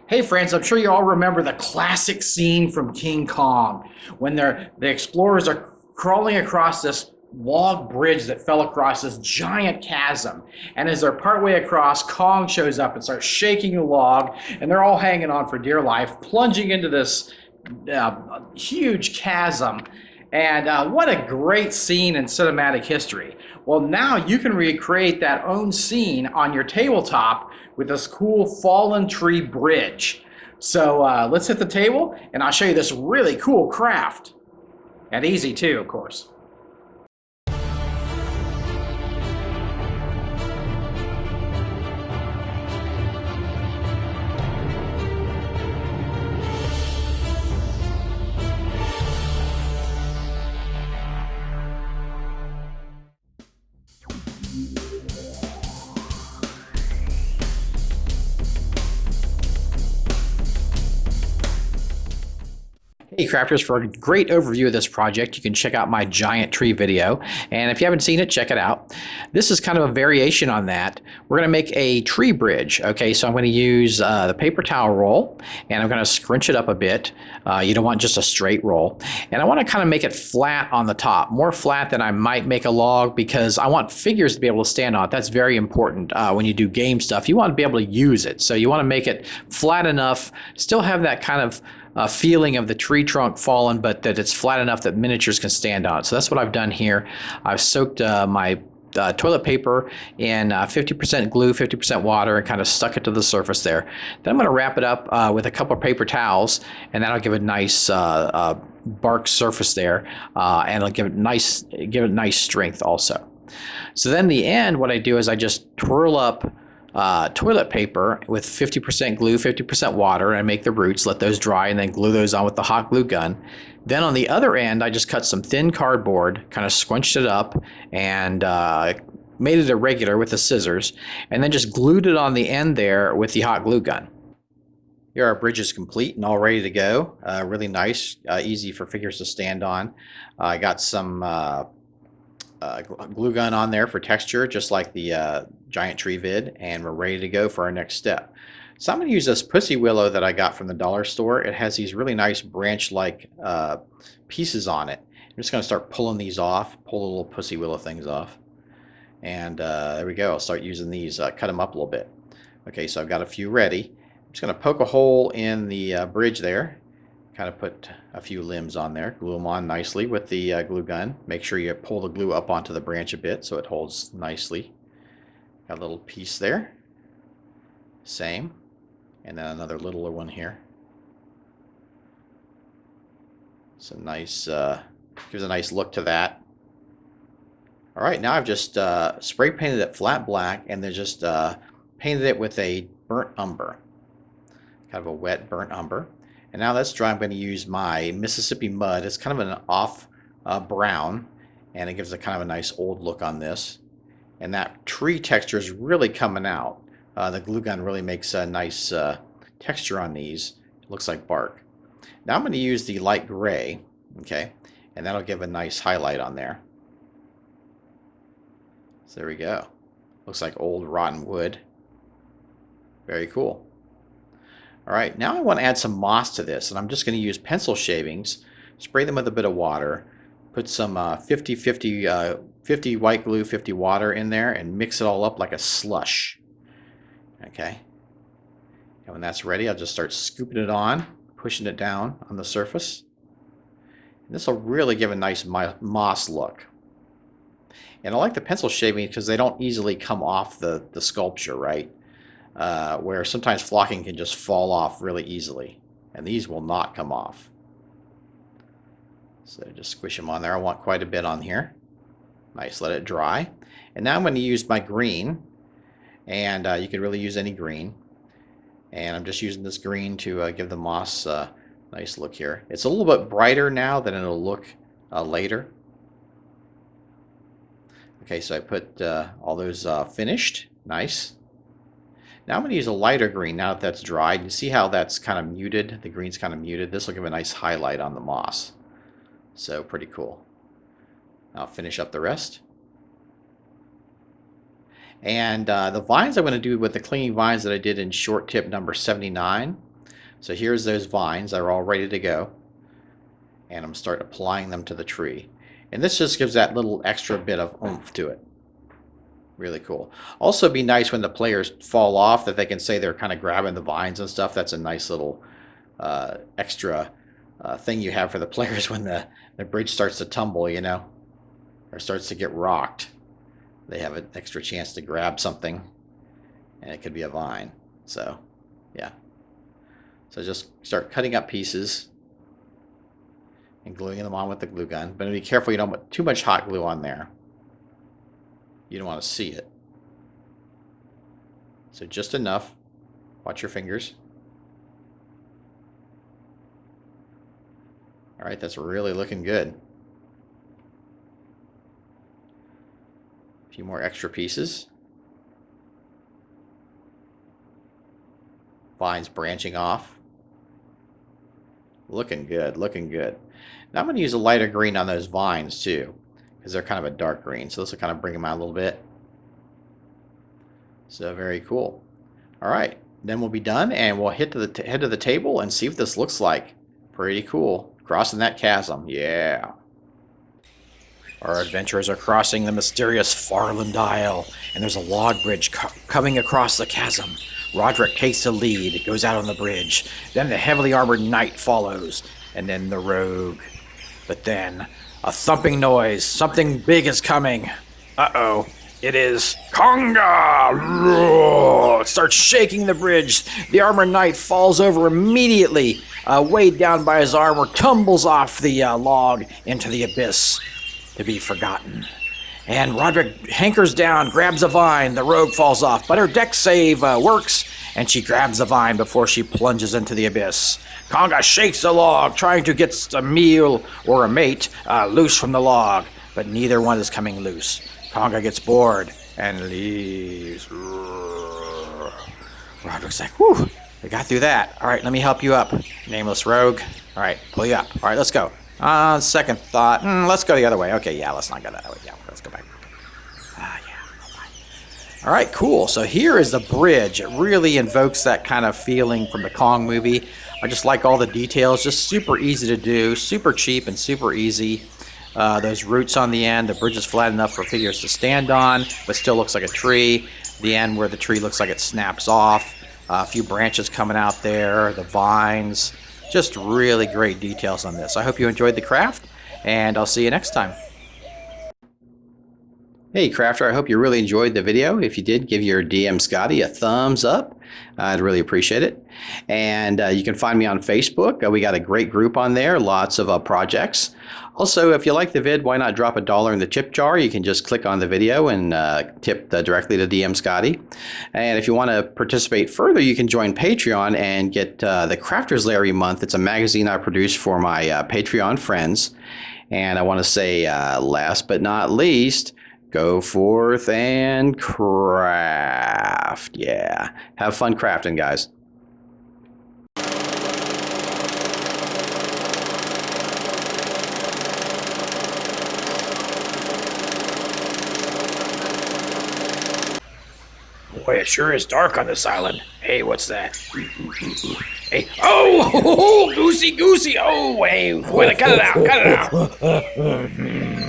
Hey friends, I'm sure you all remember the classic scene from King Kong when the explorers are crawling across this log bridge that fell across this giant chasm. And as they're partway across, Kong shows up and starts shaking the log, and they're all hanging on for dear life, plunging into this huge chasm. And what a great scene in cinematic history. Well, now you can recreate that own scene on your tabletop with this cool fallen tree bridge. So let's hit the table and I'll show you this really cool craft. And easy too, of course. Hey crafters, for a great overview of this project, you can check out my giant tree video. And if you haven't seen it, check it out. This is kind of a variation on that. We're going to make a tree bridge. Okay, so I'm going to use the paper towel roll, and I'm going to scrunch it up a bit. You don't want just a straight roll. And I want to kind of make it flat on the top, more flat than I might make a log, because I want figures to be able to stand on it. That's very important when you do game stuff. You want to be able to use it. So you want to make it flat enough, still have that kind of feeling of the tree trunk fallen, but that it's flat enough that miniatures can stand on it. So that's what I've done here. I've soaked my toilet paper in 50% glue, 50% water, and kind of stuck it to the surface there. Then I'm going to wrap it up with a couple of paper towels, and that'll give it a nice bark surface there, and it'll give it nice strength also. So then the end, what I do is I just twirl up toilet paper with 50% glue, 50% water, and I make the roots, let those dry, and then glue those on with the hot glue gun. Then on the other end, I just cut some thin cardboard, kind of scrunched it up, and made it irregular with the scissors, and then just glued it on the end there with the hot glue gun. Here our bridge is complete and all ready to go. Really nice, easy for figures to stand on. I got some glue gun on there for texture, just like the giant tree vid, and we're ready to go for our next step. So I'm going to use this pussy willow that I got from the dollar store. It has these really nice branch-like pieces on it. I'm just going to start pulling these off, pull the little pussy willow things off. And there we go. I'll start using these, cut them up a little bit. Okay, so I've got a few ready. I'm just going to poke a hole in the bridge there. Kind of put a few limbs on there, glue them on nicely with the glue gun. Make sure you pull the glue up onto the branch a bit so it holds nicely. Got a little piece there. Same. And then another littler one here. It's a nice, gives a nice look to that. All right, now I've just spray painted it flat black, and then just painted it with a burnt umber. Kind of a wet burnt umber. And now that's dry, I'm going to use my Mississippi mud. It's kind of an off brown, and it gives a kind of a nice old look on this. And that tree texture is really coming out. The glue gun really makes a nice texture on these. It looks like bark. Now I'm going to use the light gray, okay, and that'll give a nice highlight on there. So there we go. Looks like old rotten wood. Very cool. All right, now I want to add some moss to this, and I'm just going to use pencil shavings, spray them with a bit of water, put some 50 white glue, 50 water in there, and mix it all up like a slush. Okay. And when that's ready, I'll just start scooping it on, pushing it down on the surface. And this will really give a nice moss look. And I like the pencil shavings because they don't easily come off the sculpture, right? Where sometimes flocking can just fall off really easily, and these will not come off. So just squish them on there. I want quite a bit on here. Nice, let it dry. And now I'm going to use my green, and you can really use any green. And I'm just using this green to give the moss a nice look here. It's a little bit brighter now than it'll look later. Okay, so I put all those finished. Nice. Now I'm going to use a lighter green now that that's dried. You see how that's kind of muted? The green's kind of muted. This will give a nice highlight on the moss. So pretty cool. I'll finish up the rest. And the vines I'm going to do with the clinging vines that I did in short tip number 79. So here's those vines that are all ready to go. And I'm starting applying them to the tree. And this just gives that little extra bit of oomph to it. Really cool. Also be nice when the players fall off that they can say they're kind of grabbing the vines and stuff. That's a nice little extra thing you have for the players when the bridge starts to tumble, you know, or starts to get rocked. They have an extra chance to grab something, and it could be a vine. So, yeah. So just start cutting up pieces and gluing them on with the glue gun. But be careful you don't put too much hot glue on there. You don't want to see it. So just enough. Watch your fingers. All right, that's really looking good. A few more extra pieces. Vines branching off. Looking good, looking good. Now I'm going to use a lighter green on those vines too, because they're kind of a dark green. So this will kind of bring them out a little bit. So very cool. All right, then we'll be done, and we'll head to the table and see what this looks like. Pretty cool. Crossing that chasm, yeah. Our adventurers are crossing the mysterious Farland Isle, and there's a log bridge coming across the chasm. Roderick takes the lead, goes out on the bridge. Then the heavily armored knight follows, and then the rogue. But then, a thumping noise. Something big is coming. Uh-oh. It is Conga! It starts shaking the bridge. The armored knight falls over immediately, weighed down by his armor, tumbles off the log into the abyss to be forgotten. And Roderick hankers down, grabs a vine. The rogue falls off, but her dex save works, and she grabs the vine before she plunges into the abyss. Conga shakes the log, trying to get a meal or a mate loose from the log, but neither one is coming loose. Conga gets bored and leaves. Roderick's like, whew, we got through that. All right, let me help you up, nameless rogue. All right, pull you up. All right, let's go. Second thought, let's go the other way. Okay, yeah, let's not go that way. Yeah, let's go back. All right, cool. So here is the bridge. It really invokes that kind of feeling from the Kong movie. I just like all the details. Just super easy to do, super cheap and super easy. Those roots on the end, the bridge is flat enough for figures to stand on, but still looks like a tree. The end where the tree looks like it snaps off. A few branches coming out there, the vines. Just really great details on this. I hope you enjoyed the craft, and I'll see you next time. Hey crafter, I hope you really enjoyed the video. If you did, give your DM Scotty a thumbs up. I'd really appreciate it. And you can find me on Facebook. We got a great group on there, lots of projects. Also, if you like the vid, why not drop $1 in the tip jar? You can just click on the video and tip directly to DM Scotty. And if you want to participate further, you can join Patreon and get the Crafters Lair every month. It's a magazine I produce for my Patreon friends. And I want to say, last but not least, go forth and craft. Yeah. Have fun crafting, guys. Boy, it sure is dark on this island. Hey, what's that? Hey, oh, goosey, goosey. Oh, hey, cut it out, cut it out.